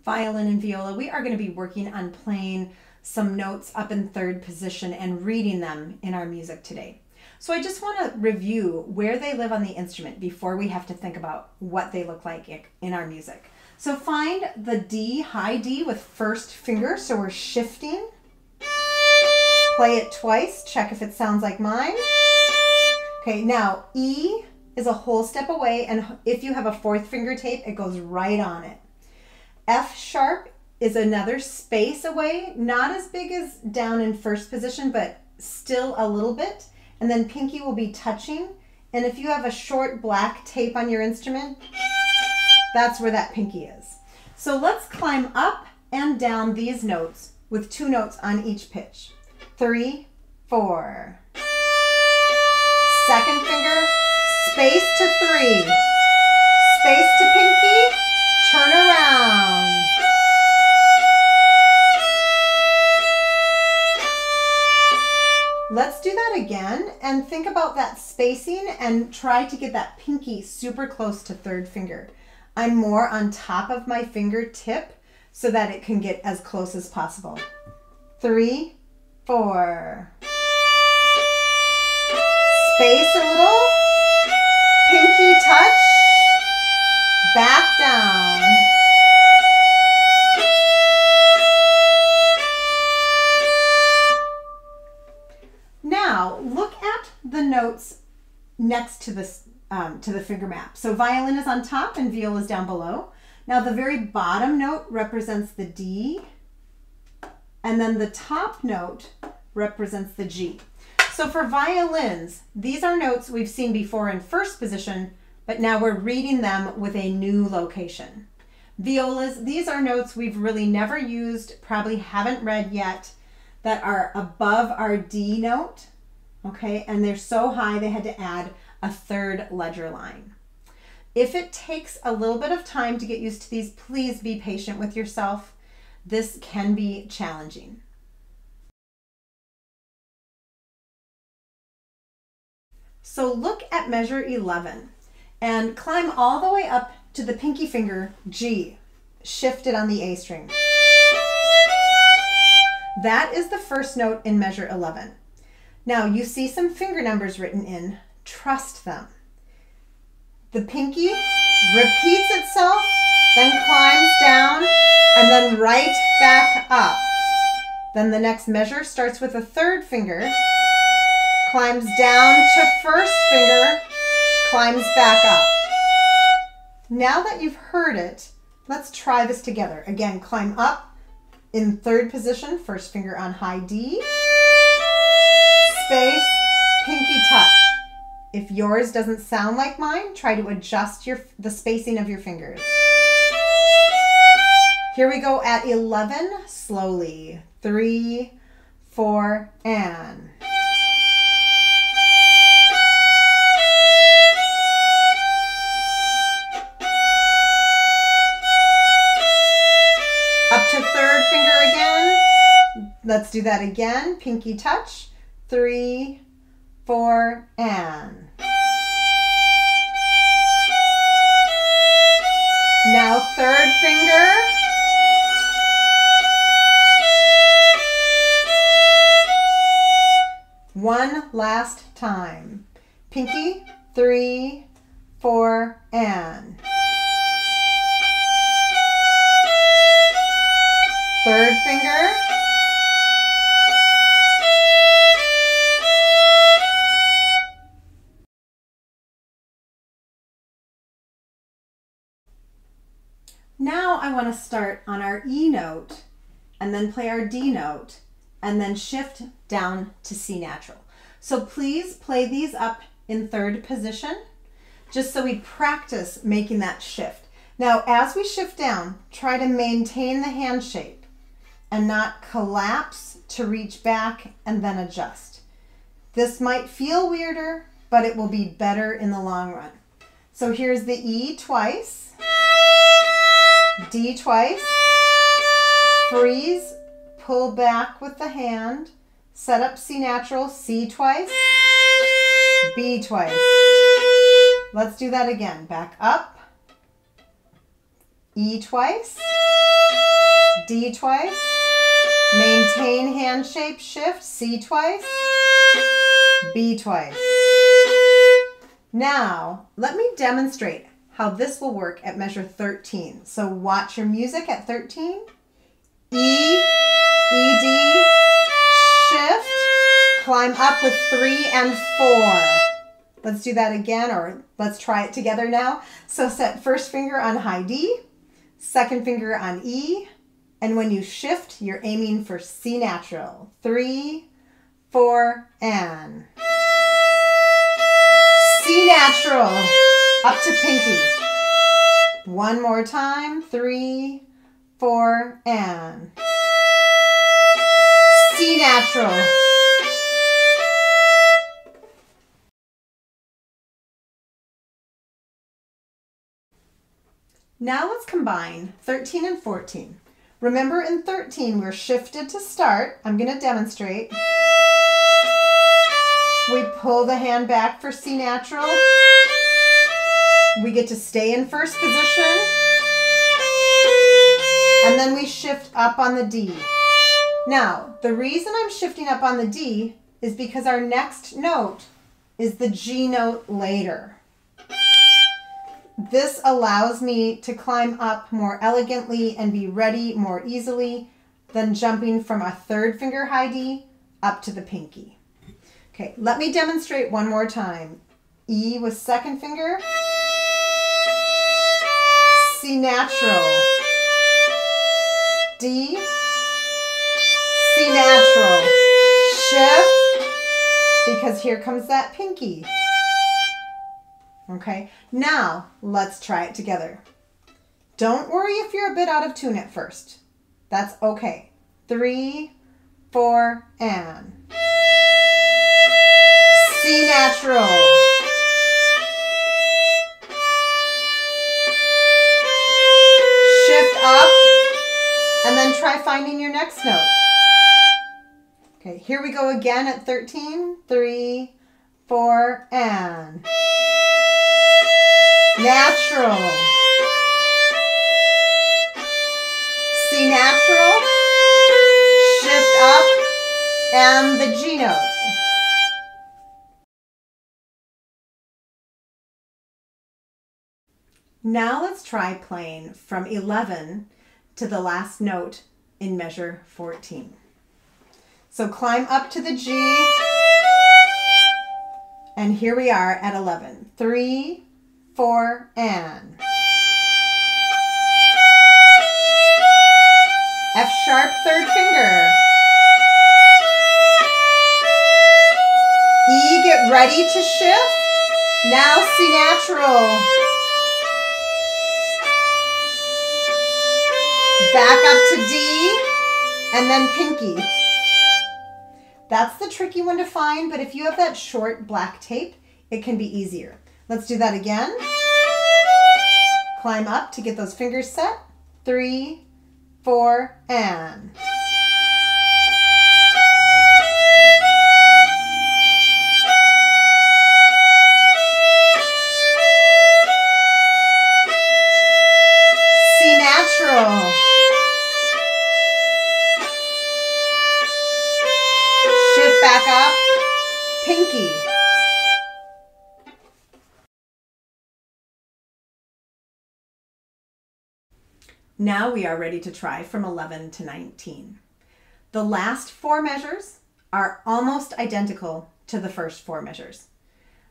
violin and viola, we are going to be working on playing some notes up in third position and reading them in our music today. So I just want to review where they live on the instrument before we have to think about what they look like in our music. So find the D, high D with first finger, so we're shifting. Play it twice, check if it sounds like mine. Okay, now E is a whole step away, and if you have a fourth finger tape, it goes right on it. F sharp is another space away, not as big as down in first position, but still a little bit. And then pinky will be touching. And if you have a short black tape on your instrument, that's where that pinky is. So let's climb up and down these notes with 2 notes on each pitch. 3, 4. Second finger, space to 3. Space to pinky, turn around. Let's do that again and think about that spacing and try to get that pinky super close to third finger. I'm more on top of my fingertip so that it can get as close as possible. 3, 4. Space a little. Pinky touch. Back down. Now, look at the notes next to this to the finger map. So violin is on top and viola is down below. Now the very bottom note represents the D, and then the top note represents the G. So for violins, these are notes we've seen before in first position, but now we're reading them with a new location. Violas, these are notes we've really never used, probably haven't read yet, that are above our D note, okay? And they're so high they had to add a third ledger line. If it takes a little bit of time to get used to these, please be patient with yourself. This can be challenging. So look at measure 11 and climb all the way up to the pinky finger G, shifted on the A string. That is the first note in measure 11. Now you see some finger numbers written in. Trust them. The pinky repeats itself, then climbs down, and then right back up. Then the next measure starts with a third finger, climbs down to first finger, climbs back up. Now that you've heard it, let's try this together. Again, climb up. In third position, first finger on high D, space, pinky touch. If yours doesn't sound like mine, try to adjust the spacing of your fingers. Here we go at 11, slowly. 3, 4, and. Up to third finger again. Let's do that again. Pinky touch. 3, 4, and. Now third finger. One last time. Pinky. 3, 4, and. Third finger. Now I want to start on our E note and then play our D note and then shift down to C natural. So please play these up in third position just so we practice making that shift. Now as we shift down, try to maintain the hand shape and not collapse to reach back and then adjust. This might feel weirder, but it will be better in the long run. So here's the E twice, D twice, freeze, pull back with the hand, set up C natural, C twice, B twice. Let's do that again. Back up, E twice, D twice, maintain hand shape, shift, C twice, B twice. Now, let me demonstrate how this will work at measure 13. So watch your music at 13. E, E, D, shift, climb up with 3 and 4. Let's do that again, or let's try it together now. So set first finger on high D, second finger on E, and when you shift, you're aiming for C natural. 3, 4, and C natural, up to pinky. One more time, 3, 4, and C natural. Now let's combine 13 and 14. Remember in 13, we're shifted to start. I'm going to demonstrate. We pull the hand back for C natural. We get to stay in first position. And then we shift up on the D. Now, the reason I'm shifting up on the D is because our next note is the G note later. This allows me to climb up more elegantly and be ready more easily than jumping from a third finger high D up to the pinky. Okay, let me demonstrate one more time. E with second finger, C natural, D, C natural, shift, because here comes that pinky. Okay, now let's try it together. Don't worry if you're a bit out of tune at first. That's okay. 3, 4, and C natural. Shift up, and then try finding your next note. Okay, here we go again at 13. 3, 4, and natural. C natural, shift up, and the G note. Now let's try playing from 11 to the last note in measure 14. So climb up to the G, and here we are at 11. 3, 4, and F sharp third finger. E, get ready to shift. Now C natural. Back up to D, and then pinky. That's the tricky one to find, but if you have that short black tape, it can be easier. Let's do that again. Climb up to get those fingers set. 3, 4, and C natural. Shift back up, pinky. Now we are ready to try from 11 to 19. The last 4 measures are almost identical to the first 4 measures.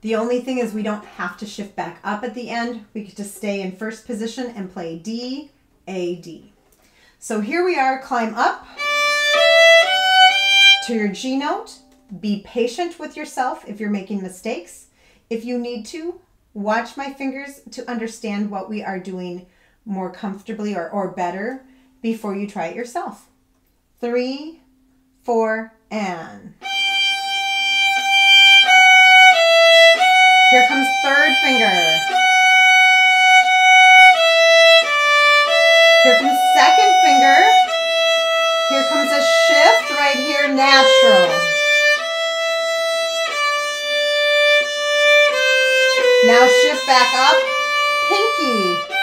The only thing is we don't have to shift back up at the end. We get to stay in first position and play D, A, D. So here we are, climb up to your G note. Be patient with yourself if you're making mistakes. If you need to, watch my fingers to understand what we are doing more comfortably or better before you try it yourself. 3, 4, and here comes third finger. Here comes second finger. Here comes a shift right here, natural. Now shift back up, pinky.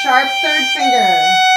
sharp third finger.